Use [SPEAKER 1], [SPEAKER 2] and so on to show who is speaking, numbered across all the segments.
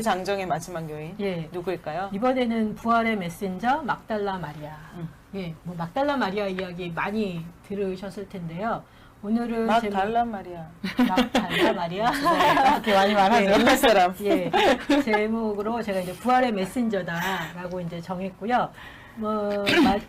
[SPEAKER 1] 장정의 마지막 여인
[SPEAKER 2] 예.
[SPEAKER 1] 누구일까요?
[SPEAKER 2] 이번에는 부활의 메신저 막달라 마리아. 예, 뭐 막달라 마리아 이야기 많이 들으셨을 텐데요. 오늘은
[SPEAKER 1] 막달라 마리아.
[SPEAKER 2] 막달라 마리아.
[SPEAKER 1] 그렇게 많이 말하죠. 옛날 사람.
[SPEAKER 2] 예, 제목으로 제가 이제 부활의 메신저다라고 이제 정했고요. 뭐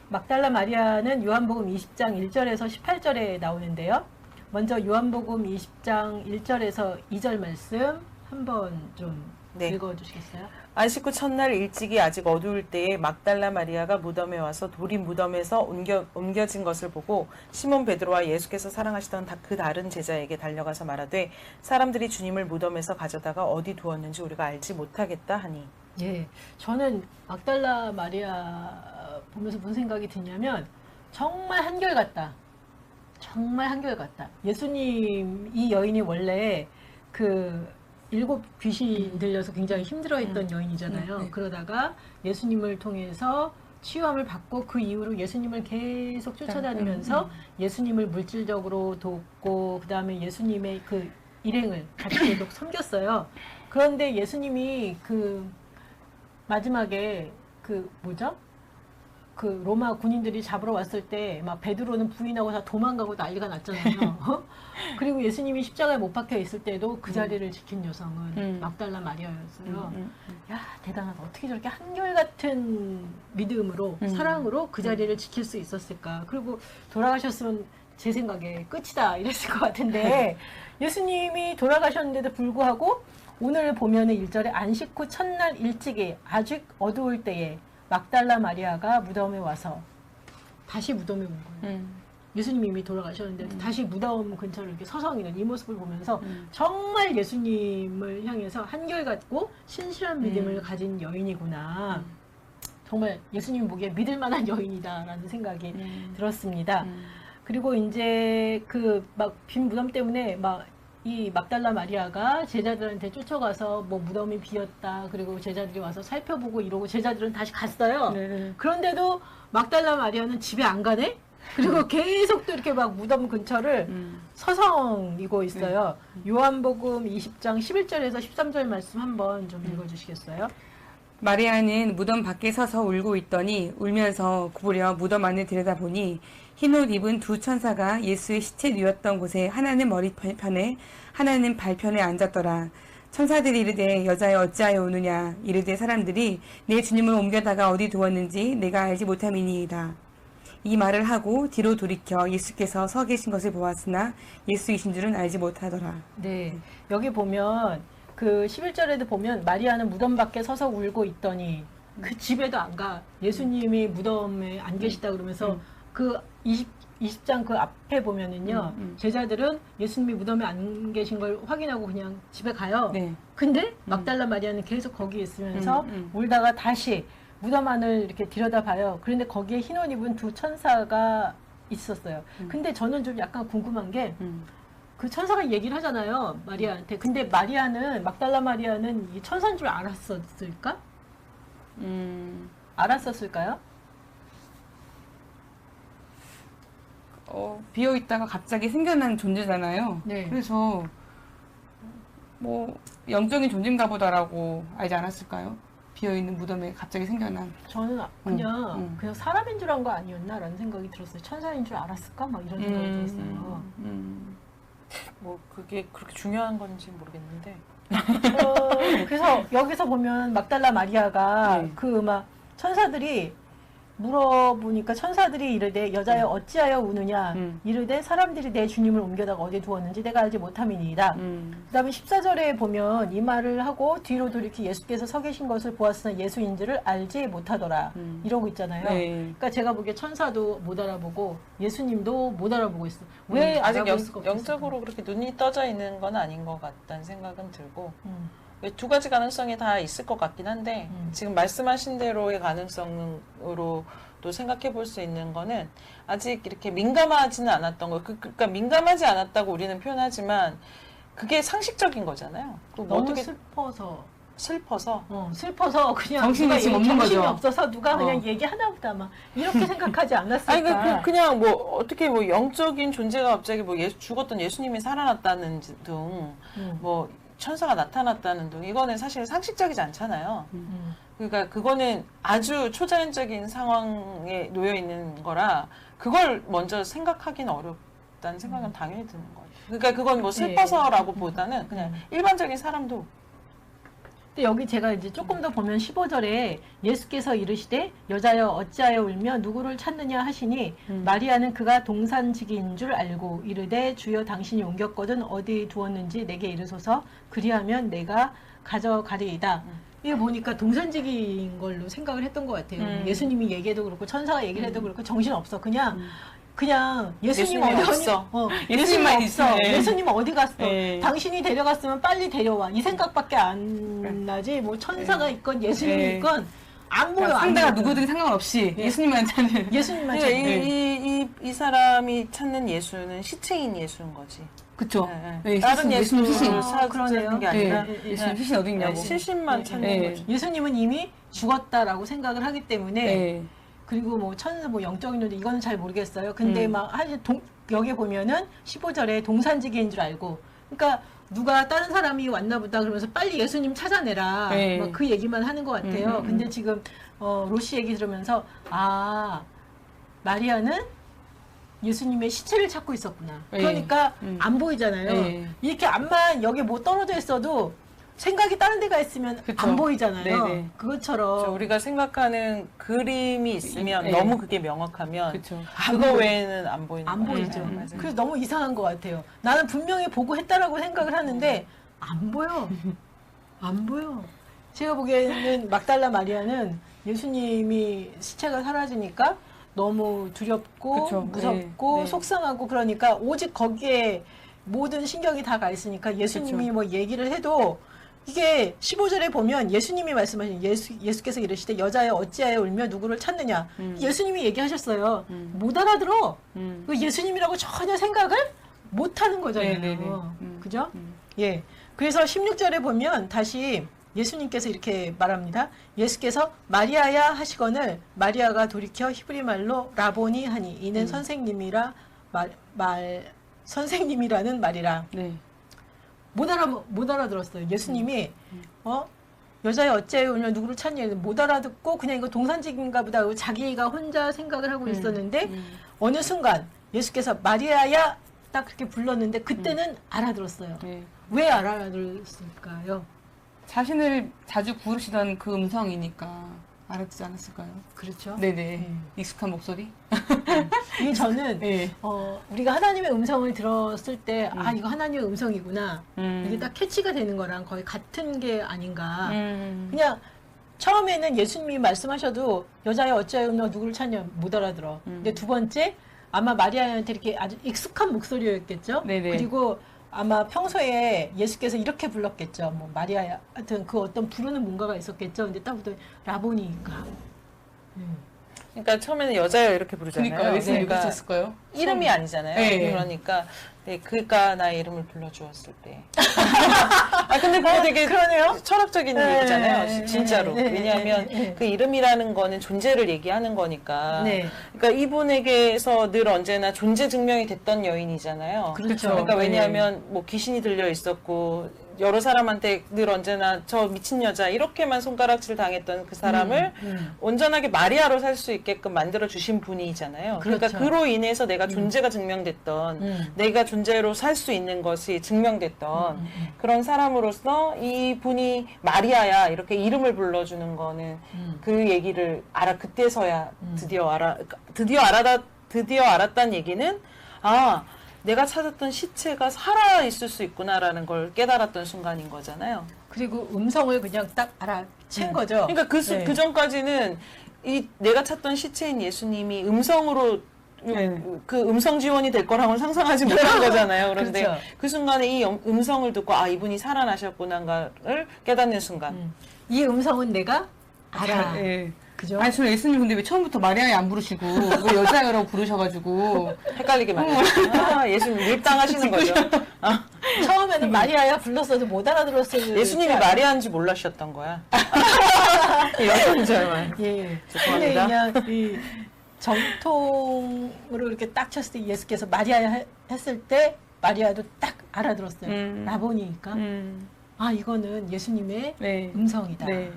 [SPEAKER 2] 막달라 마리아는 요한복음 20장 1절에서 18절에 나오는데요. 먼저 요한복음 20장 1절에서 2절 말씀 한번 좀 읽어주시겠어요?
[SPEAKER 1] 안식 후 첫날 일찍이 아직 어두울 때에 막달라 마리아가 무덤에 와서 돌이 무덤에서 옮겨진 것을 보고 시몬 베드로와 예수께서 사랑하시던 그 다른 제자에게 달려가서 말하되 사람들이 주님을 무덤에서 가져다가 어디 두었는지 우리가 알지 못하겠다 하니.
[SPEAKER 2] 예, 저는 막달라 마리아 보면서 무슨 생각이 드냐면 정말 한결같다. 정말 한결같다. 예수님 이 여인이 원래 그 7 귀신 들려서 굉장히 힘들어했던 여인이잖아요. 그러다가 예수님을 통해서 치유함을 받고 그 이후로 예수님을 계속 쫓아다니면서 예수님을 물질적으로 돕고 그 다음에 예수님의 그 일행을 같이 계속 섬겼어요. 그런데 예수님이 그 마지막에 그 뭐죠? 그 로마 군인들이 잡으러 왔을 때 막 베드로는 부인하고 다 도망가고 난리가 났잖아요. 그리고 예수님이 십자가에 못 박혀 있을 때도 그 자리를 지킨 여성은 막달라 마리아였어요. 야, 대단하다. 어떻게 저렇게 한결같은 믿음으로 사랑으로 그 자리를 지킬 수 있었을까. 그리고 돌아가셨으면 제 생각에 끝이다 이랬을 것 같은데 예수님이 돌아가셨는데도 불구하고 오늘 보면은 1절에 안식 후 첫날 일찍이 아직 어두울 때에 막달라 마리아가 무덤에 와서 다시 무덤에 온 거예요. 예수님이 이미 돌아가셨는데 다시 무덤 근처를 이렇게 서성이는 이 모습을 보면서 정말 예수님을 향해서 한결같고 신실한 믿음을 가진 여인이구나. 정말 예수님 보기에 믿을 만한 여인이다라는 생각이 들었습니다. 그리고 이제 그 막 빈 무덤 때문에 막 이 막달라 마리아가 제자들한테 쫓아가서 뭐 무덤이 비었다. 그리고 제자들이 와서 살펴보고 이러고 제자들은 다시 갔어요.
[SPEAKER 1] 네네.
[SPEAKER 2] 그런데도 막달라 마리아는 집에 안 가네? 그리고 계속 또 이렇게 막 무덤 근처를 서성이고 있어요. 요한복음 20장 11절에서 13절 말씀 한번 좀 읽어주시겠어요?
[SPEAKER 3] 마리아는 무덤 밖에 서서 울고 있더니 울면서 구부려 무덤 안을 들여다보니 흰옷 입은 두 천사가 예수의 시체 누웠던 곳에 하나는 머리편에 하나는 발편에 앉았더라. 천사들이 이르되 여자여 어찌하여 우느냐. 이르되 사람들이 내 주님을 옮겨다가 어디 두었는지 내가 알지 못함이니이다. 이 말을 하고 뒤로 돌이켜 예수께서 서 계신 것을 보았으나 예수이신 줄은 알지 못하더라.
[SPEAKER 2] 네, 여기 보면 그 11절에도 보면 마리아는 무덤 밖에 서서 울고 있더니 그 집에도 안 가. 예수님이 무덤에 안 계시다 그러면서 그 20장 그 앞에 보면은요, 제자들은 예수님이 무덤에 안 계신 걸 확인하고 그냥 집에 가요.
[SPEAKER 3] 네.
[SPEAKER 2] 근데 막달라 마리아는 계속 거기 있으면서 울다가 다시 무덤 안을 이렇게 들여다봐요. 그런데 거기에 흰 옷 입은 두 천사가 있었어요. 근데 저는 좀 약간 궁금한 게 그 천사가 얘기를 하잖아요, 마리아한테. 근데 마리아는, 막달라 마리아는 이 천사인 줄 알았었을까? 알았었을까요?
[SPEAKER 3] 비어있다가 갑자기 생겨난 존재잖아요.
[SPEAKER 2] 네.
[SPEAKER 3] 그래서 뭐 영적인 존재인가 보다라고 알지 않았을까요? 비어있는 무덤에 갑자기 생겨난.
[SPEAKER 2] 저는 그냥 사람인 줄 안 거 아니었나라는 생각이 들었어요. 천사인 줄 알았을까? 막 이런 생각이 들었어요.
[SPEAKER 1] 뭐 그게 그렇게 중요한 건지 모르겠는데.
[SPEAKER 2] 그래서 여기서 보면 막달라 마리아가 그 막 천사들이 물어보니까 천사들이 이르되 여자여 어찌하여 우느냐. 이르되 사람들이 내 주님을 옮겨다가 어디에 두었는지 내가 알지 못함이니이다. 그 다음에 14절에 보면 이 말을 하고 뒤로 돌이켜 예수께서 서 계신 것을 보았으나 예수인지를 알지 못하더라. 이러고 있잖아요.
[SPEAKER 1] 네.
[SPEAKER 2] 그러니까 제가 보기에 천사도 못 알아보고 예수님도 못 알아보고 있어. 왜
[SPEAKER 1] 아직
[SPEAKER 2] 알아볼 수가 없었을까?
[SPEAKER 1] 영적으로 그렇게 눈이 떠져 있는 건 아닌 것 같다는 생각은 들고 두 가지 가능성이 다 있을 것 같긴 한데 지금 말씀하신 대로의 가능성으로 또 생각해 볼 수 있는 거는 아직 이렇게 민감하지는 않았던 거. 그러니까 민감하지 않았다고 우리는 표현하지만 그게 상식적인 거잖아요. 뭐
[SPEAKER 2] 너무
[SPEAKER 1] 어떻게
[SPEAKER 2] 슬퍼서
[SPEAKER 1] 슬퍼서
[SPEAKER 2] 그냥
[SPEAKER 3] 정신이 지금 없는
[SPEAKER 2] 정신이
[SPEAKER 3] 거죠.
[SPEAKER 2] 없어서 누가 그냥 얘기하나 보다 막 이렇게 생각하지 않았을까?
[SPEAKER 1] 아니 그냥 뭐 어떻게 뭐 영적인 존재가 갑자기 뭐 죽었던 예수님이 살아났다는 등 뭐 천사가 나타났다는 둥 이거는 사실 상식적이지 않잖아요. 그러니까 그거는 아주 초자연적인 상황에 놓여 있는 거라 그걸 먼저 생각하기는 어렵다는 생각은 당연히 드는 거예요. 그러니까 그건 뭐 슬퍼서라고 보다는 그냥 일반적인 사람도.
[SPEAKER 2] 근데 여기 제가 이제 조금 더 보면 15절에 예수께서 이르시되 여자여 어찌하여 울며 누구를 찾느냐 하시니 마리아는 그가 동산지기인 줄 알고 이르되 주여 당신이 옮겼거든 어디 두었는지 내게 이르소서 그리하면 내가 가져가리이다. 이게 보니까 동산지기인 걸로 생각을 했던 것 같아요. 예수님이 얘기해도 그렇고 천사가 얘기를 해도 그렇고 정신 없어. 그냥 예수님 어디
[SPEAKER 1] 없어.
[SPEAKER 2] 예수님만 있어.
[SPEAKER 3] 네.
[SPEAKER 2] 예수님 어디 갔어?
[SPEAKER 3] 네.
[SPEAKER 2] 당신이 데려갔으면 빨리 데려와. 이 생각밖에 안 나지. 뭐 천사가 있건 예수님이 있건 안 보여.
[SPEAKER 3] 상대가
[SPEAKER 2] 안 보여.
[SPEAKER 3] 누구든 상관없이 예수님만 찾는.
[SPEAKER 2] 예수님만
[SPEAKER 1] 그러니까
[SPEAKER 2] 찾는.
[SPEAKER 1] 이 사람이 찾는 예수는 시체인 예수인 거지.
[SPEAKER 3] 그쵸.
[SPEAKER 1] 네, 다른
[SPEAKER 3] 예수님
[SPEAKER 1] 예수를
[SPEAKER 3] 시신.
[SPEAKER 1] 찾는 게 아니라
[SPEAKER 3] 예수님 시신 어디 있냐고.
[SPEAKER 1] 시신만 찾는 거죠.
[SPEAKER 2] 예수님은 이미 죽었다라고 생각을 하기 때문에
[SPEAKER 3] 네.
[SPEAKER 2] 그리고 뭐 천사 뭐 영적인 논리 이거는 잘 모르겠어요. 근데 막 여기 보면은 15절에 동산지기인 줄 알고 그러니까 누가 다른 사람이 왔나 보다 그러면서 빨리 예수님 찾아내라.
[SPEAKER 3] 네.
[SPEAKER 2] 막 그 얘기만 하는 것 같아요. 근데 지금 로시 얘기 들으면서 마리아는 예수님의 시체를 찾고 있었구나.
[SPEAKER 3] 네.
[SPEAKER 2] 그러니까 안 보이잖아요.
[SPEAKER 3] 네.
[SPEAKER 2] 이렇게 앞만 여기 뭐 떨어져 있어도 생각이 다른 데가 있으면
[SPEAKER 3] 그쵸.
[SPEAKER 2] 안 보이잖아요.
[SPEAKER 3] 네네.
[SPEAKER 2] 그것처럼
[SPEAKER 1] 우리가 생각하는 그림이 있으면
[SPEAKER 3] 네.
[SPEAKER 1] 너무 그게 명확하면
[SPEAKER 3] 그쵸.
[SPEAKER 1] 그거 외에는 안 보이는
[SPEAKER 2] 안
[SPEAKER 1] 거예요.
[SPEAKER 2] 보이죠.
[SPEAKER 1] 맞아요.
[SPEAKER 2] 그래서 너무 이상한 것 같아요. 나는 분명히 보고 했다라고 생각을 하는데 안 보여. 안 보여. 제가 보기에는 막달라 마리아는 예수님이 시체가 사라지니까 너무 두렵고
[SPEAKER 3] 그쵸.
[SPEAKER 2] 무섭고
[SPEAKER 3] 네. 네.
[SPEAKER 2] 속상하고 그러니까 오직 거기에 모든 신경이 다 가 있으니까 예수님이
[SPEAKER 3] 그쵸.
[SPEAKER 2] 뭐 얘기를 해도 이게 15절에 보면 예수님이 말씀하신 예수께서 이르시되 여자여 어찌하여 울며 누구를 찾느냐 예수님이 얘기하셨어요. 못 알아들어. 그 예수님이라고 전혀 생각을 못 하는 거잖아요.
[SPEAKER 3] 네네네.
[SPEAKER 2] 그죠? 예. 그래서 16절에 보면 다시 예수님께서 이렇게 말합니다. 예수께서 마리아야 하시거늘 마리아가 돌이켜 히브리 말로 라보니 하니 이는 선생님이라는 말이라.
[SPEAKER 3] 네.
[SPEAKER 2] 못 알아들었어요. 예수님이 여자의 어찌하여 울며 누구를 찾냐 못 알아듣고 그냥 이거 동산직인가 보다 하고 자기가 혼자 생각을 하고 있었는데 어느 순간 예수께서 마리아야 딱 그렇게 불렀는데 그때는 알아들었어요.
[SPEAKER 3] 네.
[SPEAKER 2] 왜 알아들었을까요?
[SPEAKER 3] 자신을 자주 부르시던 그 음성이니까 알았지 않았을까요?
[SPEAKER 2] 그렇죠.
[SPEAKER 3] 네네. 익숙한 목소리?
[SPEAKER 2] 이게 저는
[SPEAKER 3] 네.
[SPEAKER 2] 우리가 하나님의 음성을 들었을 때 이거 하나님의 음성이구나. 이게 딱 캐치가 되는 거랑 거의 같은 게 아닌가. 그냥 처음에는 예수님이 말씀하셔도 여자여 어찌하여 너 누구를 찾냐 못 알아들어. 근데 두 번째 아마 마리아한테 이렇게 아주 익숙한 목소리였겠죠.
[SPEAKER 3] 네네.
[SPEAKER 2] 그리고 아마 평소에 예수께서 이렇게 불렀겠죠. 뭐 마리아야 하여튼 그 어떤 부르는 뭔가가 있었겠죠. 근데 딱 보더니 라보니인가.
[SPEAKER 1] 그러니까 처음에는 여자여 이렇게 부르잖아요.
[SPEAKER 3] 그러니까 예수님
[SPEAKER 1] 그러니까
[SPEAKER 3] 이렇게 쳤을까요?
[SPEAKER 1] 이름이 아니잖아요.
[SPEAKER 3] 네.
[SPEAKER 1] 그러니까 그러니까 나의 이름을 불러주었을 때. 근데 그거 되게
[SPEAKER 2] 그러네요.
[SPEAKER 1] 철학적인
[SPEAKER 2] 네,
[SPEAKER 1] 얘기잖아요.
[SPEAKER 2] 네,
[SPEAKER 1] 진짜로.
[SPEAKER 2] 네, 네,
[SPEAKER 1] 왜냐하면
[SPEAKER 2] 네.
[SPEAKER 1] 그 이름이라는 거는 존재를 얘기하는 거니까.
[SPEAKER 2] 네.
[SPEAKER 1] 그러니까 이분에게서 늘 언제나 존재 증명이 됐던 여인이잖아요.
[SPEAKER 2] 그렇죠.
[SPEAKER 1] 그러니까
[SPEAKER 3] 네.
[SPEAKER 1] 왜냐하면 뭐 귀신이 들려 있었고 여러 사람한테 늘 언제나 저 미친 여자 이렇게만 손가락질 당했던 그 사람을 온전하게 마리아로 살 수 있게끔 만들어 주신 분이잖아요. 그러니까
[SPEAKER 2] 그렇죠.
[SPEAKER 1] 그로 인해서 내가 존재가 증명됐던 내가 존재로 살 수 있는 것이 증명됐던 그런 사람으로서 이 분이 마리아야 이렇게 이름을 불러주는 거는 그 얘기를 그때서야 드디어 알았다는 얘기는 내가 찾았던 시체가 살아 있을 수 있구나라는 걸 깨달았던 순간인 거잖아요.
[SPEAKER 2] 그리고 음성을 그냥 딱 알아챈 거죠.
[SPEAKER 1] 그러니까 그 전까지는 내가 찾던 시체인 예수님이 음성으로 그 음성 지원이 될 거라고는 상상하지 못한 거잖아요. 그런데
[SPEAKER 2] 그렇죠.
[SPEAKER 1] 그 순간에 이 음성을 듣고 이분이 살아나셨구나를 깨닫는 순간.
[SPEAKER 2] 이 음성은 내가 알아.
[SPEAKER 3] 예.
[SPEAKER 2] 그죠?
[SPEAKER 3] 아니, 저 예수님 근데 왜 처음부터 마리아에 안 부르시고, 왜 여자라고 부르셔가지고.
[SPEAKER 1] 헷갈리게 만들었어요. 예수님 밀당하시는 거죠.
[SPEAKER 2] 처음에는 마리아야 불렀어도 못 알아들었어요.
[SPEAKER 1] 예수님이 마리아인지 몰라셨던 거야. 여자인 줄 알만.
[SPEAKER 2] 예. 근데
[SPEAKER 1] 죄송합니다.
[SPEAKER 2] 그냥 이 정통으로 이렇게 딱 쳤을 때 예수께서 마리아야 했을 때 마리아도 딱 알아들었어요. 라보니까. 아, 이거는 예수님의
[SPEAKER 3] 네.
[SPEAKER 2] 음성이다.
[SPEAKER 3] 네.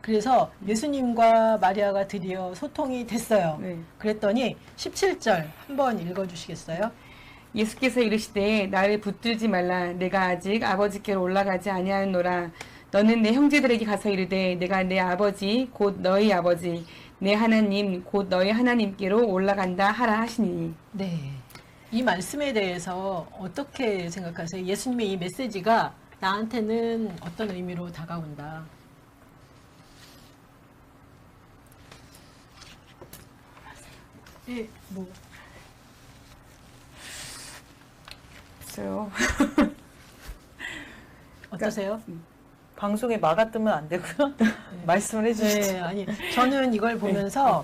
[SPEAKER 2] 그래서 예수님과 마리아가 드디어 소통이 됐어요.
[SPEAKER 3] 네.
[SPEAKER 2] 그랬더니 17절 한번 읽어주시겠어요?
[SPEAKER 3] 예수께서 이르시되 나를 붙들지 말라. 내가 아직 아버지께로 올라가지 아니하노라. 너는 내 형제들에게 가서 이르되 내가 내 아버지 곧 너희 아버지 내 하나님 곧 너희 하나님께로 올라간다 하라 하시니.
[SPEAKER 2] 네. 이 말씀에 대해서 어떻게 생각하세요? 예수님의 이 메시지가 나한테는 어떤 의미로 다가온다? 예, 뭐
[SPEAKER 3] 없어요.
[SPEAKER 2] 어떠세요?
[SPEAKER 1] 방송에 막아뜨면 안 되고요. 말씀을 해주시죠.
[SPEAKER 2] 네, 아니 저는 이걸 보면서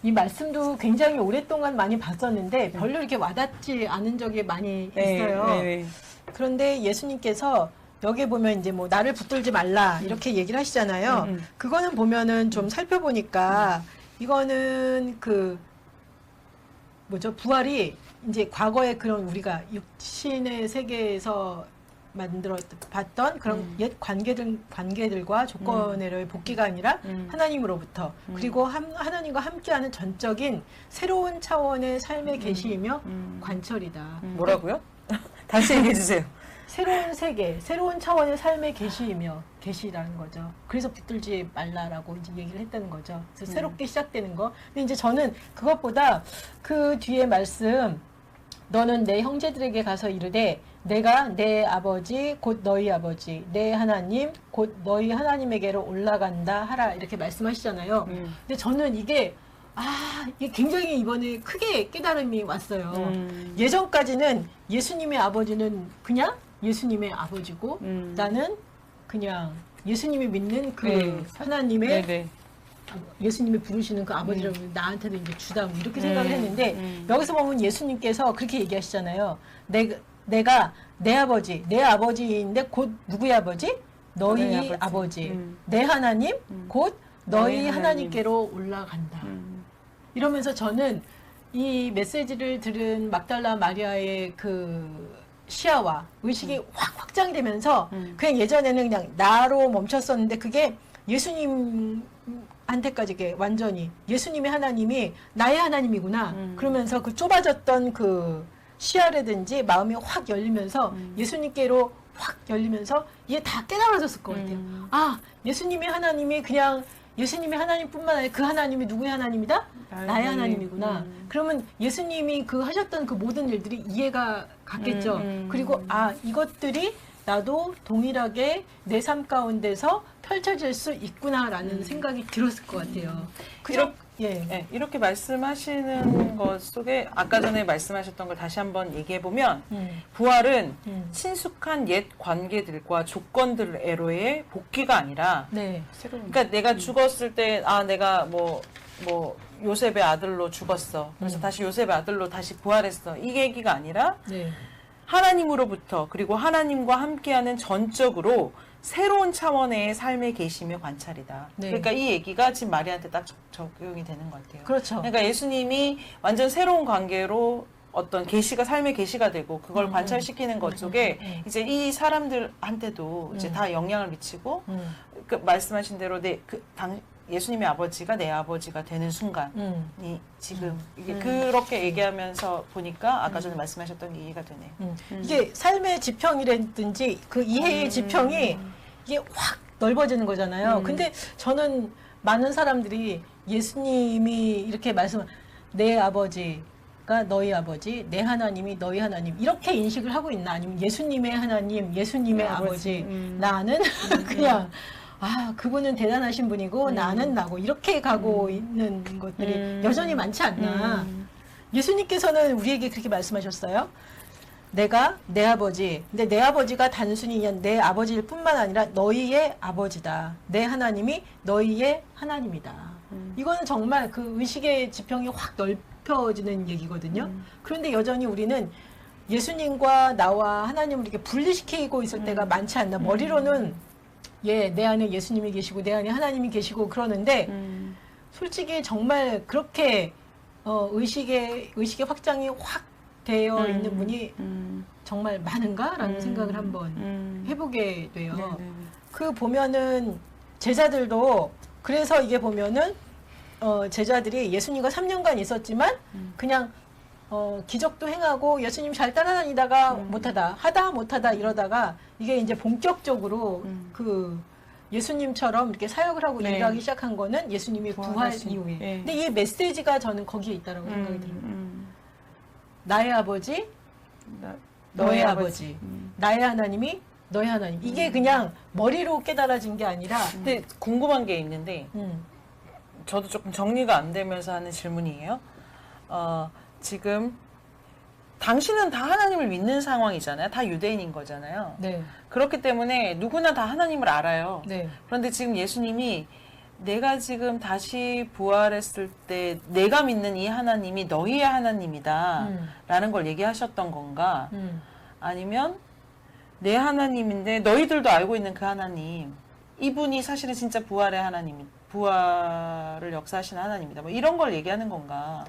[SPEAKER 2] 이 말씀도 굉장히 오랫동안 많이 봤었는데 별로 이렇게 와닿지 않은 적이 많이 있어요.
[SPEAKER 3] 네.
[SPEAKER 2] 그런데 예수님께서 여기 보면 이제 뭐 나를 붙들지 말라 이렇게 얘기를 하시잖아요. 그거는 보면은 좀 살펴보니까 이거는 그 뭐죠? 부활이 이제 과거에 그런 우리가 육신의 세계에서 만들어 봤던 그런 옛 관계들과 조건으로의 복귀가 아니라 하나님으로부터 그리고 하나님과 함께하는 전적인 새로운 차원의 삶의 계시이며 관철이다.
[SPEAKER 1] 뭐라고요? 다시 얘기해 주세요.
[SPEAKER 2] 새로운 세계, 새로운 차원의 삶의 계시이며 계시라는 거죠. 그래서 붙들지 말라라고 이제 얘기를 했다는 거죠. 그래서 새롭게 시작되는 거. 근데 이제 저는 그것보다 그 뒤에 말씀, 너는 내 형제들에게 가서 이르되 내가 내 아버지 곧 너희 아버지 내 하나님 곧 너희 하나님에게로 올라간다 하라 이렇게 말씀하시잖아요. 근데 저는 이게 굉장히 이번에 크게 깨달음이 왔어요. 예전까지는 예수님의 아버지는 그냥 예수님의 아버지고 나는 그냥 예수님이 믿는 그 하나님의
[SPEAKER 3] 네.
[SPEAKER 2] 예수님이 부르시는 그 아버지라고 나한테도 이제 주다 뭐 이렇게 생각을 했는데 여기서 보면 예수님께서 그렇게 얘기하시잖아요. 내가 내 아버지, 내 아버지인데 곧 누구의 아버지? 너희 아버지. 내 하나님 곧 너희 하나님께로 올라간다. 이러면서 저는 이 메시지를 들은 막달라 마리아의 그 시야와 의식이 확 확장이 되면서 그냥 예전에는 그냥 나로 멈췄었는데 그게 예수님한테까지 이게 완전히 예수님의 하나님이 나의 하나님이구나. 그러면서 그 좁아졌던 그 시야라든지 마음이 확 열리면서 예수님께로 확 열리면서 이게 다 깨달아졌을 것 같아요. 예수님의 하나님이 그냥 예수님의 하나님뿐만 아니라 그 하나님이 누구의 하나님이다? 나의 하나님이구나. 그러면 예수님이 그 하셨던 그 모든 일들이 이해가 갔겠죠. 그리고 이것들이 나도 동일하게 내 삶 가운데서 펼쳐질 수 있구나라는 생각이 들었을 것 같아요.
[SPEAKER 1] 이렇게 말씀하시는 것 속에 아까 전에 말씀하셨던 걸 다시 한번 얘기해 보면 부활은 친숙한 옛 관계들과 조건들에로의 복귀가 아니라 그러니까 내가 죽었을 때 내가 뭐 요셉의 아들로 죽었어. 그래서 다시 요셉의 아들로 다시 부활했어. 이 얘기가 아니라 하나님으로부터 그리고 하나님과 함께하는 전적으로 새로운 차원의 삶의 계시며 관찰이다. 그러니까 이 얘기가 지금 마리아한테 딱 적용이 되는 것 같아요.
[SPEAKER 2] 그렇죠.
[SPEAKER 1] 그러니까 예수님이 완전 새로운 관계로 어떤 계시가 삶의 계시가 되고 그걸 관찰시키는 것 속에 이제 이 사람들한테도 이제 다 영향을 미치고 그 말씀하신 대로 예수님의 아버지가 내 아버지가 되는 순간이 지금 이게 그렇게 얘기하면서 보니까 아까 전에 말씀하셨던 게 이해가 되네요.
[SPEAKER 2] 이게 삶의 지평이라든지 그 이해의 지평이 이게 확 넓어지는 거잖아요. 근데 저는 많은 사람들이 예수님이 이렇게 내 아버지가 너희 아버지, 내 하나님이 너희 하나님 이렇게 인식을 하고 있나 아니면 예수님의 하나님, 예수님의 아버지 나는 그냥 그분은 대단하신 분이고 나는 나고 이렇게 가고 있는 것들이 여전히 많지 않나. 예수님께서는 우리에게 그렇게 말씀하셨어요. 내가 내 아버지, 근데 내 아버지가 단순히 그냥 내 아버지일 뿐만 아니라 너희의 아버지다. 내 하나님이 너희의 하나님이다. 이거는 정말 그 의식의 지평이 확 넓혀지는 얘기거든요. 그런데 여전히 우리는 예수님과 나와 하나님을 이렇게 분리시키고 있을 때가 많지 않나. 머리로는 내 안에 예수님이 계시고 내 안에 하나님이 계시고 그러는데 솔직히 정말 그렇게 의식의 확장이 확 되어 있는 분이 정말 많은가라는 생각을 한번 해보게 돼요.
[SPEAKER 3] 네네.
[SPEAKER 2] 그 보면은 제자들도 그래서 이게 보면은 제자들이 예수님과 3년간 있었지만 그냥 기적도 행하고 예수님 잘 따라다니다가 못하다 하다 못하다 이러다가 이게 이제 본격적으로 그 예수님처럼 이렇게 사역을 하고
[SPEAKER 3] 네.
[SPEAKER 2] 일하기 시작한 거는 예수님이 부활
[SPEAKER 3] 부활하신,
[SPEAKER 2] 이후에.
[SPEAKER 3] 네.
[SPEAKER 2] 근데 이 메시지가 저는 거기에 있다라고 생각이 들어요. 나의 아버지, 너의 아버지. 나의 하나님이 너의 하나님. 이게 그냥 머리로 깨달아진 게 아니라
[SPEAKER 1] 근데 궁금한 게 있는데 저도 조금 정리가 안 되면서 하는 질문이에요. 지금 당신은 다 하나님을 믿는 상황이잖아요. 다 유대인인 거잖아요.
[SPEAKER 2] 네.
[SPEAKER 1] 그렇기 때문에 누구나 다 하나님을 알아요.
[SPEAKER 2] 네.
[SPEAKER 1] 그런데 지금 예수님이 내가 지금 다시 부활했을 때 내가 믿는 이 하나님이 너희의 하나님이다 라는 걸 얘기하셨던 건가? 아니면 내 하나님인데 너희들도 알고 있는 그 하나님, 이분이 사실은 진짜 부활의 하나님, 부활을 역사하시는 하나님이다. 뭐 이런 걸 얘기하는 건가?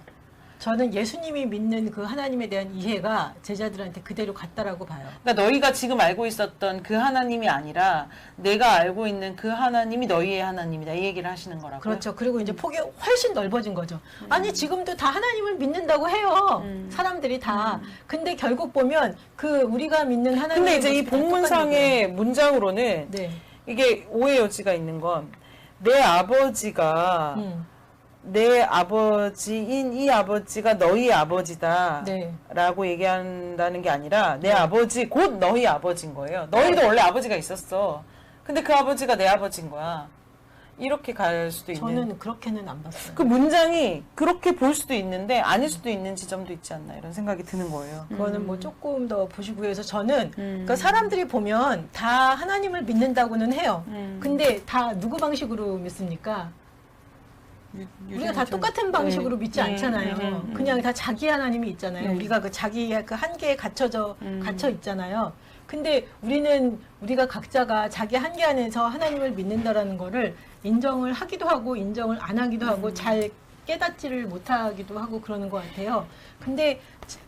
[SPEAKER 2] 저는 예수님이 믿는 그 하나님에 대한 이해가 제자들한테 그대로 갔다라고 봐요.
[SPEAKER 1] 그러니까 너희가 지금 알고 있었던 그 하나님이 아니라 내가 알고 있는 그 하나님이 너희의 하나님이다. 이 얘기를 하시는 거라고요.
[SPEAKER 2] 그렇죠. 그리고 이제 폭이 훨씬 넓어진 거죠. 아니 지금도 다 하나님을 믿는다고 해요. 사람들이 다. 근데 결국 보면 그 우리가 믿는 하나님.
[SPEAKER 1] 근데 이제 이 본문상의 문장으로는
[SPEAKER 2] 네.
[SPEAKER 1] 이게 오해 여지가 있는 건 내 아버지가 내 아버지인 이 아버지가 너희 아버지다
[SPEAKER 2] 네.
[SPEAKER 1] 라고 얘기한다는 게 아니라 내 아버지 곧 너희 아버지인 거예요. 너희도 원래 아버지가 있었어. 근데 그 아버지가 내 아버지인 거야. 이렇게 갈 수도 있는.
[SPEAKER 2] 저는 그렇게는 안 봤어요.
[SPEAKER 1] 그 문장이 그렇게 볼 수도 있는데 아닐 수도 있는 지점도 있지 않나 이런 생각이 드는 거예요.
[SPEAKER 2] 그거는 뭐 조금 더 보시고 해서 저는 그러니까 사람들이 보면 다 하나님을 믿는다고는 해요. 근데 다 누구 방식으로 믿습니까? 우리가 다 똑같은 방식으로 믿지 않잖아요. 그냥 다 자기 하나님이 있잖아요. 우리가 그 자기의 그 한계에 갇혀 있잖아요. 근데 우리가 각자가 자기 한계 안에서 하나님을 믿는다라는 거를 인정을 하기도 하고 인정을 안 하기도 하고 잘 깨닫지를 못하기도 하고 그러는 것 같아요. 근데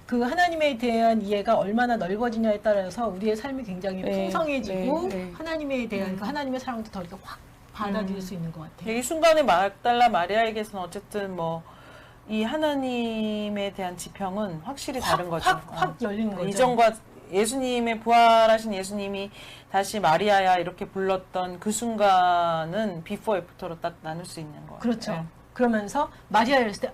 [SPEAKER 2] 그 하나님에 대한 이해가 얼마나 넓어지냐에 따라서 우리의 삶이 굉장히 풍성해지고 하나님에 대한 그 하나님의 사랑도 더 이렇게 확 받아들일 수 있는 것 같아요.
[SPEAKER 1] 이 순간에 막달라 마리아에게서는 어쨌든 뭐 이 하나님에 대한 지평은 확실히 다른 거죠.
[SPEAKER 2] 확 열리는 거죠.
[SPEAKER 1] 이전과 예수님의 부활하신 예수님이 다시 마리아야 이렇게 불렀던 그 순간은 비포 애프터로 딱 나눌 수 있는 거예요.
[SPEAKER 2] 그렇죠. 그러면서 마리아 열었을 때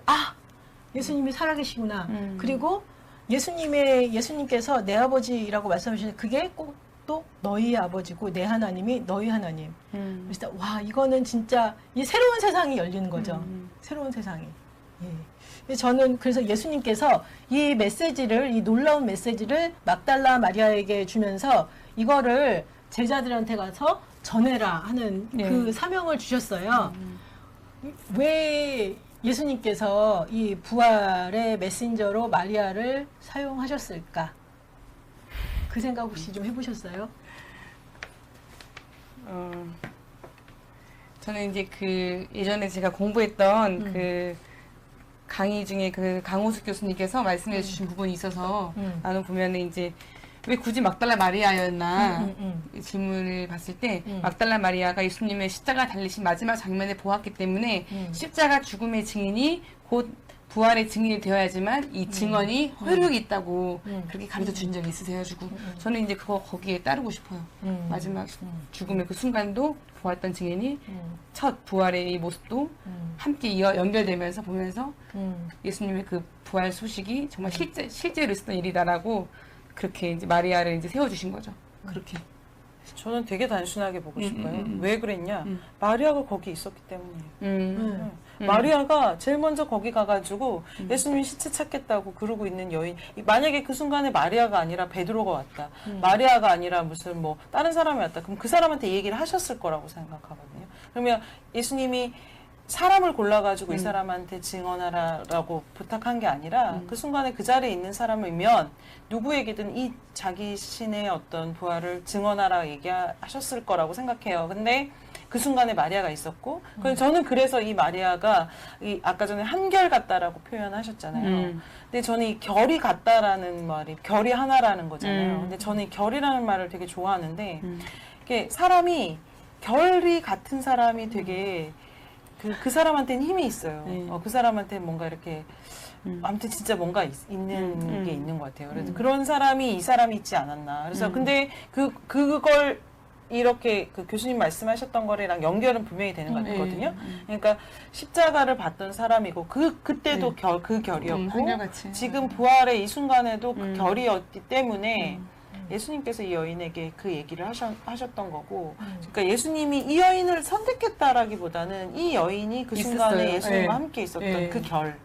[SPEAKER 2] 예수님이 살아계시구나. 그리고 예수님께서 내 아버지라고 말씀하시는데 그게 꼭 또 너희 아버지고 내 하나님이 너희 하나님. 그래서 이거는 진짜 이 새로운 세상이 열리는 거죠. 새로운 세상이. 예. 저는 그래서 예수님께서 이 메시지를, 이 놀라운 메시지를 막달라 마리아에게 주면서 이거를 제자들한테 가서 전해라 하는 그 사명을 주셨어요. 왜 예수님께서 이 부활의 메신저로 마리아를 사용하셨을까? 그 생각 혹시 좀 해보셨어요?
[SPEAKER 3] 저는 이제 그 예전에 제가 공부했던 그 강의 중에 그 강호숙 교수님께서 말씀해 주신 부분이 있어서 나는 보면은 이제 왜 굳이 막달라 마리아였나 질문을 봤을 때 막달라 마리아가 예수님의 십자가 달리신 마지막 장면을 보았기 때문에 십자가 죽음의 증인이 곧 부활의 증인이 되어야지만 이 증언이 효력이 있다고 그렇게 가르쳐 주신 적이 있으셔가지고 저는 이제 거기에 따르고 싶어요. 마지막 죽음의 그 순간도 보았던 증인이 첫 부활의 이 모습도 함께 연결되면서 보면서 예수님의 그 부활 소식이 정말 실제로 있었던 일이다라고 그렇게 이제 마리아를 이제 세워주신 거죠. 그렇게.
[SPEAKER 1] 저는 되게 단순하게 보고 싶어요. 왜 그랬냐? 마리아가 거기 있었기 때문이에요. 마리아가 제일 먼저 거기 가가지고 예수님 시체 찾겠다고 그러고 있는 여인. 만약에 그 순간에 마리아가 아니라 베드로가 왔다. 마리아가 아니라 무슨 뭐 다른 사람이 왔다. 그럼 그 사람한테 이 얘기를 하셨을 거라고 생각하거든요. 그러면 예수님이 사람을 골라가지고 이 사람한테 증언하라라고 부탁한 게 아니라 그 순간에 그 자리에 있는 사람이면 누구에게든 이 자기 신의 어떤 부활을 증언하라 얘기하셨을 거라고 생각해요. 근데 그 순간에 마리아가 있었고, 저는 그래서 이 마리아가 아까 전에 한결같다라고 표현하셨잖아요. 근데 저는 이 결이 같다라는 말이 결이 하나라는 거잖아요. 근데 저는 이 결이라는 말을 되게 좋아하는데 이게 사람이 결이 같은 사람이 되게 그 사람한테는 힘이 있어요. 그 사람한테 뭔가 이렇게 아무튼 진짜 뭔가 있는 게 있는 것 같아요. 그래서 그런 사람이 이 사람이 있지 않았나. 그래서 근데 그걸 이렇게 그 교수님 말씀하셨던 거랑 연결은 분명히 되는 것 같거든요. 그러니까 십자가를 받던 사람이고 그때도 그 결이었고 지금 부활의 이 순간에도 그 결이었기 때문에 예수님께서 이 여인에게 그 얘기를 하셨던 거고, 그러니까 예수님이 이 여인을 선택했다라기보다는 이 여인이 그 순간에 예수님과 함께 있었던 그 결.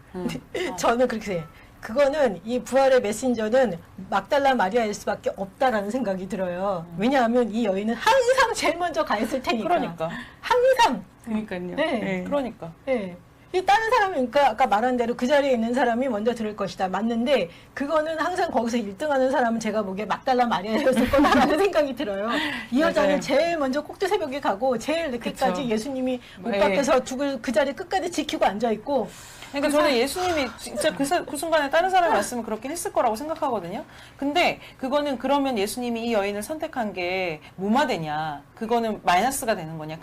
[SPEAKER 2] 저는 그렇게 생각해요. 그거는 이 부활의 메신저는 막달라 마리아일 수밖에 없다라는 생각이 들어요. 왜냐하면 이 여인은 항상 제일 먼저 가 있을 테니까.
[SPEAKER 1] 그러니까.
[SPEAKER 2] 항상.
[SPEAKER 3] 그러니까요.
[SPEAKER 2] 네.
[SPEAKER 1] 그러니까.
[SPEAKER 2] 네. 이 다른 사람이, 그러니까 아까 말한 대로 그 자리에 있는 사람이 먼저 들을 것이다. 맞는데, 그거는 항상 거기서 1등하는 사람은 제가 보기에 막달라 마리아였을 거라는 생각이 들어요. 이 여자는 제일 먼저 꼭두 새벽에 가고, 제일 늦게까지
[SPEAKER 3] 그쵸.
[SPEAKER 2] 예수님이 못 밖에서 죽을 그 자리 끝까지 지키고 앉아있고,
[SPEAKER 1] 그러니까 저는 예수님이 진짜 그 순간에 다른 사람이 왔으면 그렇게 했을 거라고 생각하거든요. 근데 그거는 그러면 예수님이 이 여인을 선택한 게 뭐가 되냐? 그거는 마이너스가 되는 거냐?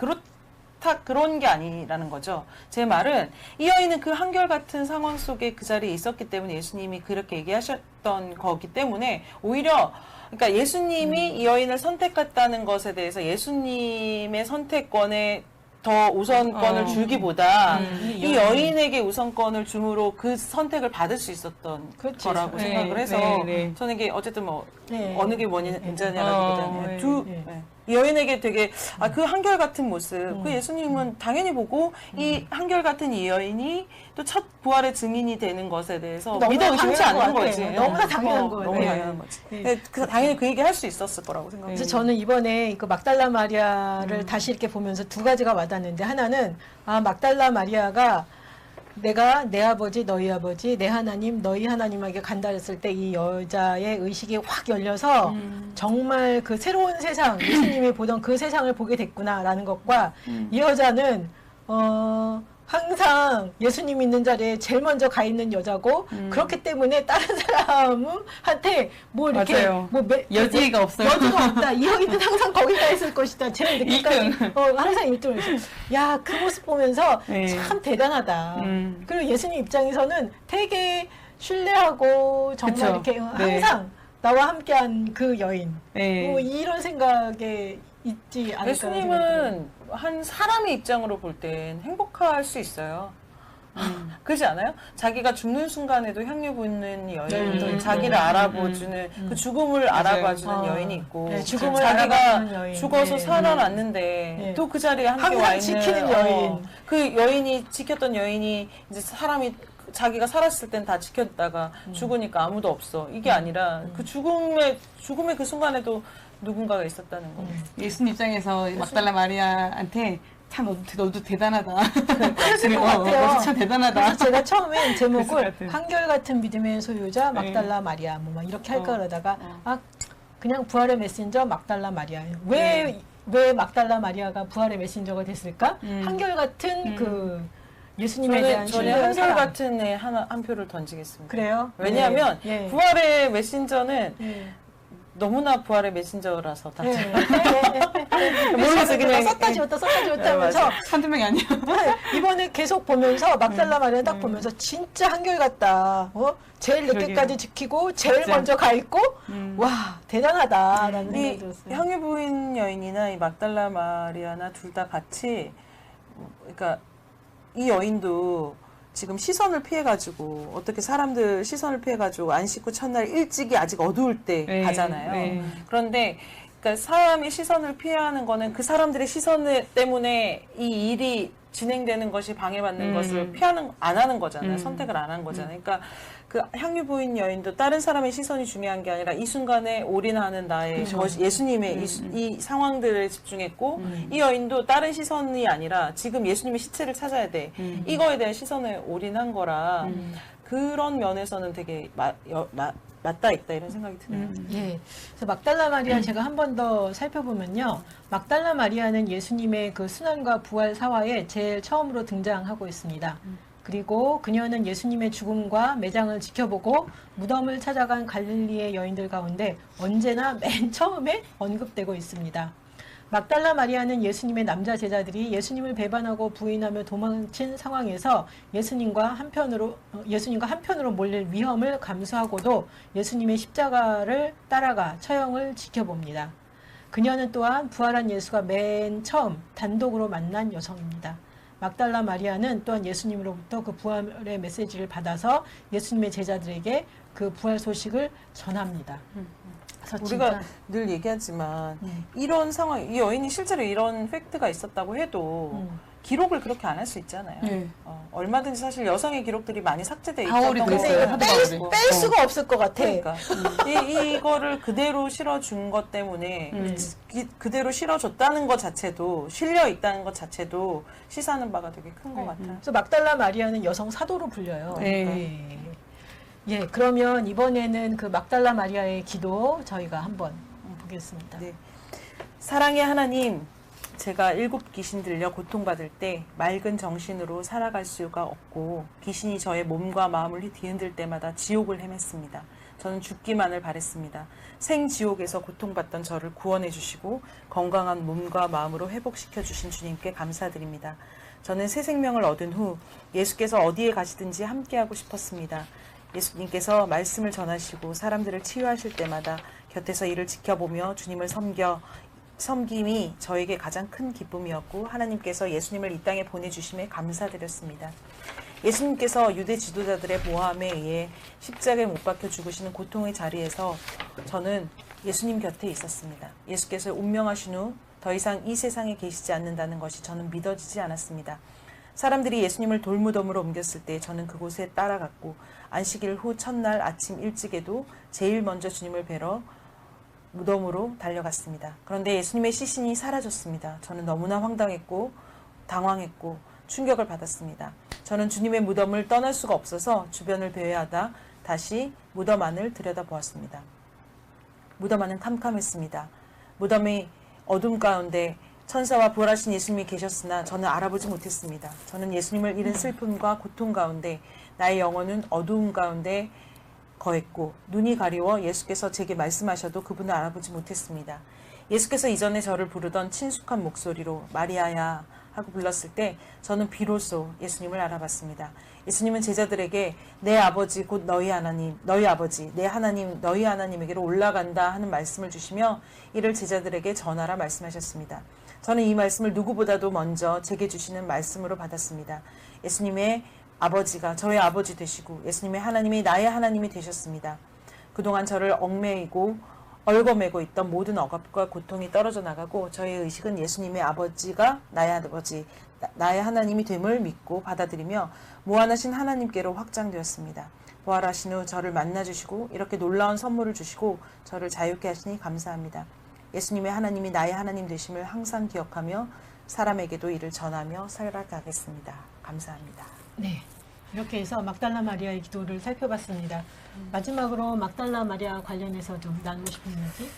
[SPEAKER 1] 그런 게 아니라는 거죠. 제 말은 이 여인은 그 한결같은 상황 속에 그 자리에 있었기 때문에 예수님이 그렇게 얘기하셨던 거기 때문에 오히려 그러니까 예수님이 이 여인을 선택했다는 것에 대해서 예수님의 선택권에 더 우선권을 주기보다 이 여인에게 우선권을 줌으로 그 선택을 받을 수 있었던
[SPEAKER 2] 그렇지.
[SPEAKER 1] 거라고 생각을 해서 저는 이게 어쨌든 뭐 어느 게 문제냐라기보다는 이 여인에게 되게 그 한결같은 모습 그 예수님은 당연히 보고 이 한결같은 이 여인이 또 첫 부활의 증인이 되는 것에 대해서 믿어 의심치 않는 거지.
[SPEAKER 2] 너무나 당연한 거예요.
[SPEAKER 1] 너무 당연한 거지. 당연히 그 얘기 할 수 있었을 거라고 생각해요.
[SPEAKER 2] 그래서 저는 이번에 그 막달라 마리아를 다시 이렇게 보면서 두 가지가 와닿는데, 하나는 막달라 마리아가 내가 내 아버지 너희 아버지 내 하나님 너희 하나님에게 간다 했을 때 이 여자의 의식이 확 열려서 정말 그 새로운 세상, 예수님이 보던 그 세상을 보게 됐구나라는 것과 이 여자는 항상 예수님 있는 자리에 제일 먼저 가 있는 여자고, 그렇기 때문에 다른 사람한테 뭐 이렇게
[SPEAKER 3] 여지가 없어요.
[SPEAKER 2] 여지가 없다. 이 여인은 항상 거기 가 있을 것이다. 제일 늦게까지 항상 1등을 했어요. 야, 그 모습 보면서 참 대단하다. 그리고 예수님 입장에서는 되게 신뢰하고 정말
[SPEAKER 3] 그쵸.
[SPEAKER 2] 이렇게 항상 나와 함께한 그 여인. 뭐 이런 생각에 있지 않을까.
[SPEAKER 1] 예수님은 한 사람의 입장으로 볼 땐 행복할 수 있어요. 그렇지 않아요? 자기가 죽는 순간에도 향유 붓는 여인, 자기를 알아보주는 그 죽음을 알아봐주는 여인이 있고,
[SPEAKER 2] 죽음을
[SPEAKER 1] 자기가
[SPEAKER 2] 여인.
[SPEAKER 1] 죽어서 살아났는데 또 그 자리에 함께 와 있는
[SPEAKER 2] 지키는 여인.
[SPEAKER 1] 그 여인이 지켰던 여인이 이제 사람이 자기가 살았을 땐 다 지켰다가 죽으니까 아무도 없어. 이게 아니라 그 죽음의 그 순간에도 누군가가 있었다는 거.
[SPEAKER 3] 예수님 입장에서 막달라 마리아한테 참 너도 대단하다.
[SPEAKER 2] 그랬을 것 같아요.
[SPEAKER 3] 참 대단하다.
[SPEAKER 2] 그래서 제가 처음에 제목을
[SPEAKER 3] 같아요.
[SPEAKER 2] 한결같은 믿음의 소유자 막달라 마리아 뭐 막 이렇게 할까 그러다가 그냥 부활의 메신저 막달라 마리아. 왜 막달라 마리아가 부활의 메신저가 됐을까? 한결같은 그 예수님에 대한
[SPEAKER 1] 저는
[SPEAKER 2] 신뢰와
[SPEAKER 1] 한결
[SPEAKER 2] 사랑.
[SPEAKER 1] 같은 애 한 표를 던지겠습니다.
[SPEAKER 2] 그래요?
[SPEAKER 1] 왜냐하면
[SPEAKER 2] 네.
[SPEAKER 1] 부활의 메신저는 너무나 부활의 메신저라서 다
[SPEAKER 2] 모르겠어. 그냥 썼다 지웠다 하면서
[SPEAKER 3] 한두 명이 아니야.
[SPEAKER 2] 이번에 계속 보면서 막달라 마리아 딱 보면서 진짜 한결같다. 제일 늦게까지 지키고 제일
[SPEAKER 3] 진짜.
[SPEAKER 2] 먼저 가 있고 와 대단하다라는 생각이
[SPEAKER 1] 이
[SPEAKER 2] 들었어요.
[SPEAKER 1] 향유 부인 여인이나 이 막달라 마리아나 둘 다 같이 그러니까 이 여인도 지금 시선을 피해가지고 어떻게 사람들 시선을 피해가지고 안 씻고 첫날 일찍이 아직 어두울 때 가잖아요. 그런데 그러니까 사람의 시선을 피하는 거는 그 사람들의 시선 때문에 이 일이 진행되는 것이 방해받는 것을 안 하는 거잖아요. 선택을 안 한 거잖아요. 그러니까 그 향유 부인 여인도 다른 사람의 시선이 중요한 게 아니라 이 순간에 올인하는 나의 예수님의 이 상황들에 집중했고 이 여인도 다른 시선이 아니라 지금 예수님의 시체를 찾아야 돼. 이거에 대한 시선에 올인한 거라 그런 면에서는 되게 맞다 있다 이런 생각이 드네요.
[SPEAKER 2] 예. 그래서 막달라 마리아 제가 한 번 더 살펴보면요. 막달라 마리아는 예수님의 그 순환과 부활 사화에 제일 처음으로 등장하고 있습니다. 그리고 그녀는 예수님의 죽음과 매장을 지켜보고 무덤을 찾아간 갈릴리의 여인들 가운데 언제나 맨 처음에 언급되고 있습니다. 막달라 마리아는 예수님의 남자 제자들이 예수님을 배반하고 부인하며 도망친 상황에서 예수님과 한편으로 몰릴 위험을 감수하고도 예수님의 십자가를 따라가 처형을 지켜봅니다. 그녀는 또한 부활한 예수가 맨 처음 단독으로 만난 여성입니다. 막달라 마리아는 또한 예수님으로부터 그 부활의 메시지를 받아서 예수님의 제자들에게 그 부활 소식을 전합니다. 그래서
[SPEAKER 1] 우리가
[SPEAKER 2] 진짜,
[SPEAKER 1] 늘 얘기하지만
[SPEAKER 2] 네.
[SPEAKER 1] 이런 상황, 이 여인이 실제로 이런 팩트가 있었다고 해도 기록을 그렇게 안 할 수 있잖아요.
[SPEAKER 3] 네.
[SPEAKER 1] 얼마든지 사실 여성의 기록들이 많이 삭제돼
[SPEAKER 3] 바울이
[SPEAKER 1] 있었던
[SPEAKER 3] 그랬어요.
[SPEAKER 1] 거고
[SPEAKER 3] 사도 바울이.
[SPEAKER 2] 뺄 수가 없을 것 같아.
[SPEAKER 1] 그러니까 이거를 그대로 실어준 것 때문에 그대로 실어줬다는 것 자체도 실려 있다는 것 자체도 시사하는 바가 되게 큰 것 같아요.
[SPEAKER 2] 그래서 막달라 마리아는 여성 사도로 불려요.
[SPEAKER 3] 네.
[SPEAKER 2] 예, 그러면 이번에는 그 막달라 마리아의 기도 저희가 한번 보겠습니다.
[SPEAKER 1] 네. 사랑의 하나님, 제가 7 귀신 들려 고통받을 때 맑은 정신으로 살아갈 수가 없고 귀신이 저의 몸과 마음을 뒤흔들 때마다 지옥을 헤맸습니다. 저는 죽기만을 바랬습니다. 생지옥에서 고통받던 저를 구원해 주시고 건강한 몸과 마음으로 회복시켜 주신 주님께 감사드립니다. 저는 새 생명을 얻은 후 예수께서 어디에 가시든지 함께하고 싶었습니다. 예수님께서 말씀을 전하시고 사람들을 치유하실 때마다 곁에서 이를 지켜보며 주님을 섬김이 저에게 가장 큰 기쁨이었고 하나님께서 예수님을 이 땅에 보내주심에 감사드렸습니다. 예수님께서 유대 지도자들의 모함에 의해 십자가에 못 박혀 죽으시는 고통의 자리에서 저는 예수님 곁에 있었습니다. 예수께서 운명하신 후 더 이상 이 세상에 계시지 않는다는 것이 저는 믿어지지 않았습니다. 사람들이 예수님을 돌무덤으로 옮겼을 때 저는 그곳에 따라갔고 안식일 후 첫날 아침 일찍에도 제일 먼저 주님을 뵈러 무덤으로 달려갔습니다. 그런데 예수님의 시신이 사라졌습니다. 저는 너무나 황당했고 당황했고 충격을 받았습니다. 저는 주님의 무덤을 떠날 수가 없어서 주변을 배회하다 다시 무덤 안을 들여다보았습니다. 무덤 안은 캄캄했습니다. 무덤의 어둠 가운데 천사와 부활하신 예수님이 계셨으나 저는 알아보지 못했습니다. 저는 예수님을 잃은 슬픔과 고통 가운데 나의 영혼은 어두움 가운데 거했고 눈이 가리워 예수께서 제게 말씀하셔도 그분을 알아보지 못했습니다. 예수께서 이전에 저를 부르던 친숙한 목소리로 마리아야 하고 불렀을 때 저는 비로소 예수님을 알아봤습니다. 예수님은 제자들에게 내 아버지 곧 너희 하나님, 너희 아버지, 내 하나님, 너희 하나님에게로 올라간다 하는 말씀을 주시며 이를 제자들에게 전하라 말씀하셨습니다. 저는 이 말씀을 누구보다도 먼저 제게 주시는 말씀으로 받았습니다. 예수님의 아버지가 저의 아버지 되시고 예수님의 하나님이 나의 하나님이 되셨습니다. 그동안 저를 얽매이고 얽어매고 있던 모든 억압과 고통이 떨어져 나가고 저의 의식은 예수님의 아버지가 나의 아버지, 나의 하나님이 됨을 믿고 받아들이며 무한하신 하나님께로 확장되었습니다. 부활하신 후 저를 만나주시고 이렇게 놀라운 선물을 주시고 저를 자유케 하시니 감사합니다. 예수님의 하나님이 나의 하나님 되심을 항상 기억하며 사람에게도 이를 전하며 살아가겠습니다. 감사합니다.
[SPEAKER 2] 네. 이렇게 해서 막달라 마리아의 기도를 살펴봤습니다. 마지막으로 막달라 마리아 관련해서 좀 나누고 싶은 얘기?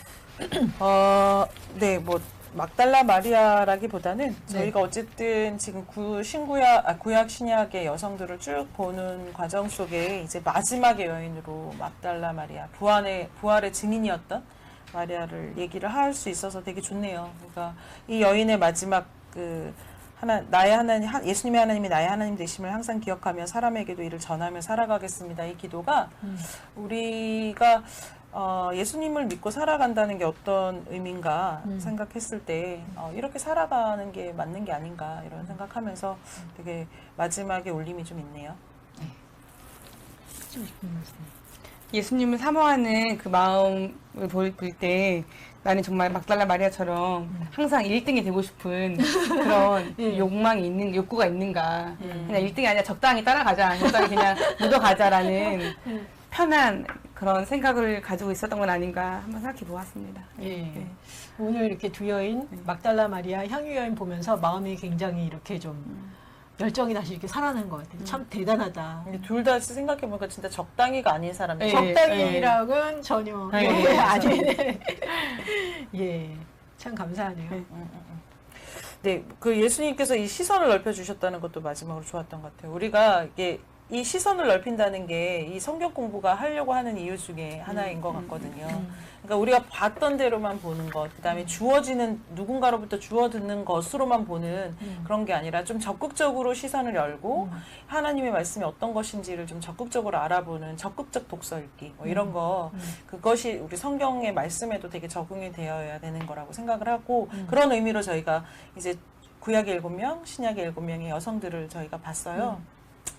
[SPEAKER 1] 네, 뭐 막달라 마리아라기보다는 저희가 어쨌든 지금 구약 신약의 여성들을 쭉 보는 과정 속에 이제 마지막의 여인으로 막달라 마리아, 부활의 증인이었던 마리아를 얘기를 할 수 있어서 되게 좋네요. 그러니까 이 여인의 마지막 나의 하나님, 예수님의 하나님이 나의 하나님 되심을 항상 기억하며 사람에게도 이를 전하며 살아가겠습니다. 이 기도가 우리가 예수님을 믿고 살아간다는 게 어떤 의미인가 생각했을 때 이렇게 살아가는 게 맞는 게 아닌가 이런 생각하면서 되게 마지막에 울림이 좀 있네요.
[SPEAKER 3] 예수님을 사모하는 그 마음을 볼 때 나는 정말 막달라 마리아처럼 항상 1등이 되고 싶은 그런 욕구가 있는가. 그냥 1등이 아니라 적당히 따라가자. 적당히 그냥 묻어가자라는 편한 그런 생각을 가지고 있었던 건 아닌가 한번 생각해 보았습니다.
[SPEAKER 2] 예. 오늘 이렇게 두 여인, 막달라 마리아, 향유 여인 보면서 마음이 굉장히 이렇게 좀 열정이 다시 이렇게 살아난 것 같아요. 참 대단하다.
[SPEAKER 1] 둘 다 생각해보니까 진짜 적당히가 아닌 사람들.
[SPEAKER 3] 예.
[SPEAKER 2] 적당히랑은 전혀
[SPEAKER 3] 예.
[SPEAKER 2] 아니네. 예, 참 감사하네요.
[SPEAKER 1] 네, 그 예수님께서 이 시선을 넓혀주셨다는 것도 마지막으로 좋았던 것 같아요. 우리가 이게 이 시선을 넓힌다는 게 이 성경 공부가 하려고 하는 이유 중에 하나인 것 같거든요. 그러니까 우리가 봤던 대로만 보는 것, 그 다음에 주어지는, 누군가로부터 주어 듣는 것으로만 보는 그런 게 아니라 좀 적극적으로 시선을 열고 하나님의 말씀이 어떤 것인지를 좀 적극적으로 알아보는 적극적 독서 읽기, 뭐 이런 거, 그것이 우리 성경의 말씀에도 되게 적응이 되어야 되는 거라고 생각을 하고, 그런 의미로 저희가 이제 구약의 7명, 신약의 7명의 여성들을 저희가 봤어요.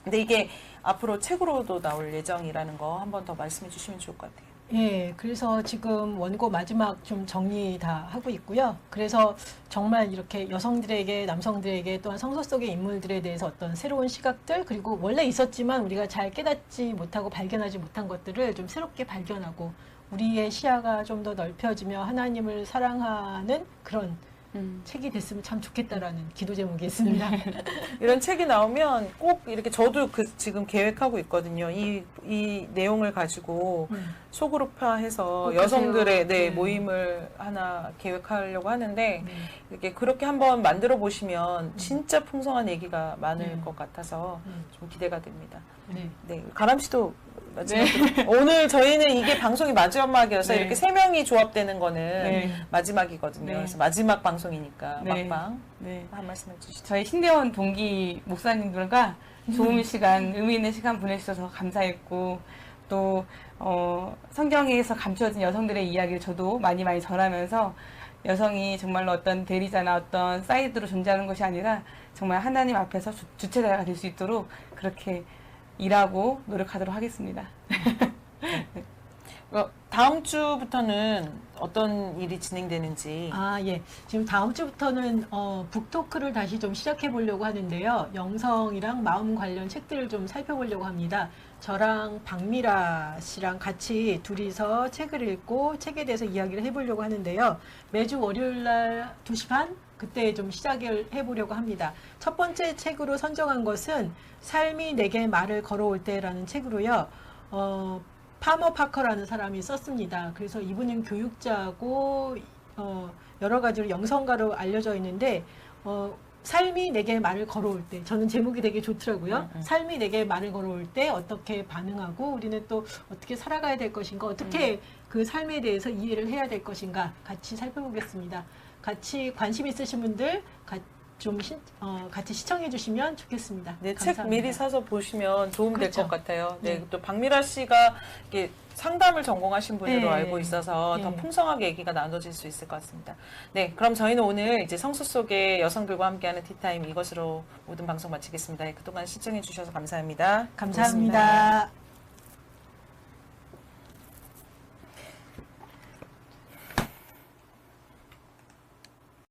[SPEAKER 1] 근데 이게 앞으로 책으로도 나올 예정이라는 거 한 번 더 말씀해 주시면 좋을 것 같아요.
[SPEAKER 2] 예, 그래서 지금 원고 마지막 좀 정리 다 하고 있고요. 그래서 정말 이렇게 여성들에게, 남성들에게 또한 성서 속의 인물들에 대해서 어떤 새로운 시각들, 그리고 원래 있었지만 우리가 잘 깨닫지 못하고 발견하지 못한 것들을 좀 새롭게 발견하고 우리의 시야가 좀 더 넓혀지며 하나님을 사랑하는 그런 책이 됐으면 참 좋겠다라는 기도 제목이 있습니다.
[SPEAKER 1] 이런 책이 나오면 꼭 이렇게 저도 지금 계획하고 있거든요. 이 내용을 가지고 소그룹화해서 여성들의
[SPEAKER 2] 네.
[SPEAKER 1] 모임을 하나 계획하려고 하는데 이렇게 그렇게 한번 만들어 보시면 진짜 풍성한 얘기가 많을 것 같아서 좀 기대가 됩니다. 네, 가람 씨도 마지막으로. 오늘 저희는 이게 방송이 마지막이어서
[SPEAKER 3] 네.
[SPEAKER 1] 이렇게 3명이 조합되는 거는
[SPEAKER 3] 네.
[SPEAKER 1] 마지막이거든요.
[SPEAKER 3] 네.
[SPEAKER 1] 그래서 마지막 방송이니까
[SPEAKER 3] 네.
[SPEAKER 1] 막방
[SPEAKER 3] 네.
[SPEAKER 1] 한 말씀 해주시죠.
[SPEAKER 3] 저희 신대원 동기 목사님들과 좋은 시간, 의미 있는 시간 보내주셔서 감사했고, 또 성경에서 감추어진 여성들의 이야기를 저도 많이 전하면서 여성이 정말로 어떤 대리자나 어떤 사이드로 존재하는 것이 아니라 정말 하나님 앞에서 주체자가 될 수 있도록 그렇게 일하고 노력하도록 하겠습니다.
[SPEAKER 1] 다음 주부터는 어떤 일이 진행되는지.
[SPEAKER 2] 예. 지금 다음 주부터는 북토크를 다시 좀 시작해 보려고 하는데요. 영성이랑 마음 관련 책들을 좀 살펴보려고 합니다. 저랑 박미라 씨랑 같이 둘이서 책을 읽고 책에 대해서 이야기를 해보려고 하는데요. 매주 월요일 날 2시 반? 그때 좀 시작을 해보려고 합니다. 첫 번째 책으로 선정한 것은 삶이 내게 말을 걸어올 때라는 책으로요. 파머 파커라는 사람이 썼습니다. 그래서 이분은 교육자고 여러 가지로 영성가로 알려져 있는데 삶이 내게 말을 걸어올 때, 저는 제목이 되게 좋더라고요. 삶이 내게 말을 걸어올 때 어떻게 반응하고 우리는 또 어떻게 살아가야 될 것인가, 어떻게 그 삶에 대해서 이해를 해야 될 것인가 같이 살펴보겠습니다. 같이 관심 있으신 분들 같이 시청해 주시면 좋겠습니다.
[SPEAKER 1] 네,
[SPEAKER 2] 감사합니다.
[SPEAKER 1] 책 미리 사서 보시면 도움 될
[SPEAKER 2] 그렇죠.
[SPEAKER 1] 것 같아요. 네,
[SPEAKER 2] 네.
[SPEAKER 1] 또 박미라 씨가 이렇게 상담을 전공하신 분으로
[SPEAKER 2] 네.
[SPEAKER 1] 알고 있어서 더
[SPEAKER 2] 네.
[SPEAKER 1] 풍성하게 얘기가 나눠질 수 있을 것 같습니다. 네, 그럼 저희는 오늘 이제 성수 속의 여성들과 함께하는 티타임 이것으로 모든 방송 마치겠습니다. 그동안 시청해 주셔서 감사합니다.
[SPEAKER 2] 감사합니다.